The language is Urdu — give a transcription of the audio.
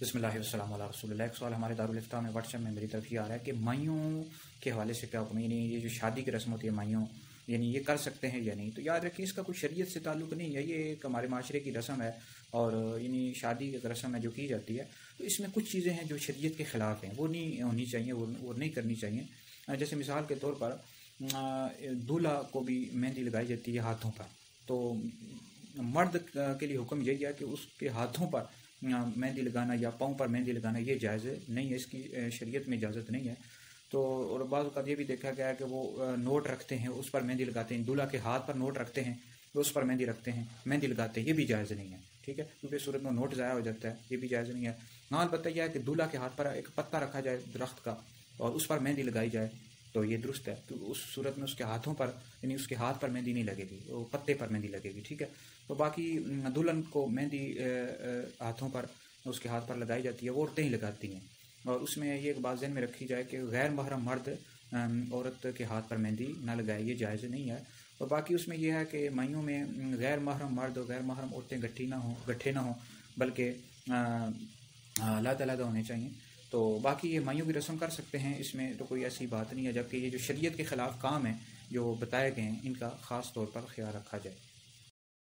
بسم اللہ والسلام علی رسول اللہ۔ ایک سوال ہمارے دارالفتاء میں واٹس ایپ میں میری طرف یہ آ رہا ہے کہ مائیوں کے حوالے سے کیا حکم، یعنی یہ جو شادی کی رسم ہوتی ہے مائیوں، یعنی یہ کر سکتے ہیں یا نہیں؟ تو یاد رکھیں اس کا کوئی شریعت سے تعلق نہیں ہے، یہ ایک ہمارے معاشرے کی رسم ہے، اور یعنی شادی کی رسم ہے جو کی جاتی ہے، تو اس میں کچھ چیزیں ہیں جو شریعت کے خلاف ہیں، وہ نہیں ہونی چاہیے، وہ نہیں کرنی چاہیے۔ جیسے مثال کے طور پر دولہا کو بھی مہندی لگائی جاتی ہے ہاتھوں پر، تو مرد کے لیے حکم یہی ہے کہ اس کے ہاتھوں پر مہندی لگانا یا پاؤں پر مہندی لگانا یہ جائز نہیں ہے، اس کی شریعت میں اجازت نہیں ہے۔ تو اور بعض اوقات یہ بھی دیکھا گیا ہے کہ وہ نوٹ رکھتے ہیں، اس پر مہندی لگاتے ہیں، دولہا کے ہاتھ پر نوٹ رکھتے ہیں، اس پر مہندی رکھتے ہیں، مہندی لگاتے ہیں، یہ بھی جائز نہیں ہے، ٹھیک ہے، کیونکہ صورت میں نوٹ ضائع ہو جاتا ہے، یہ بھی جائز نہیں ہے۔ ہاں البتہ یہ ہے کہ دولہا کے ہاتھ پر ایک پتا رکھا جائے درخت کا اور اس پر مہندی لگائی جائے تو یہ درست ہے، تو اس صورت میں اس کے ہاتھوں پر یعنی اس کے ہاتھ پر مہندی نہیں لگے گی، وہ پتے پر مہندی لگے گی، ٹھیک ہے۔ تو باقی دلہن کو مہندی ہاتھوں پر اس کے ہاتھ پر لگائی جاتی ہے، وہ عورتیں ہی لگاتی ہیں، اور اس میں یہ ایک بات ذہن میں رکھی جائے کہ غیر محرم مرد عورت کے ہاتھ پر مہندی نہ لگائے، یہ جائز نہیں ہے۔ اور باقی اس میں یہ ہے کہ مائیوں میں غیر محرم مرد اور غیر محرم عورتیں گٹھے نہ ہوں بلکہ علیحدہ علیحدہ ہونے چاہیے۔ تو باقی یہ مائیوں کی رسم کر سکتے ہیں، اس میں تو کوئی ایسی بات نہیں ہے، جبکہ یہ جو شریعت کے خلاف کام ہیں جو بتائے گئے ہیں ان کا خاص طور پر خیال رکھا جائے۔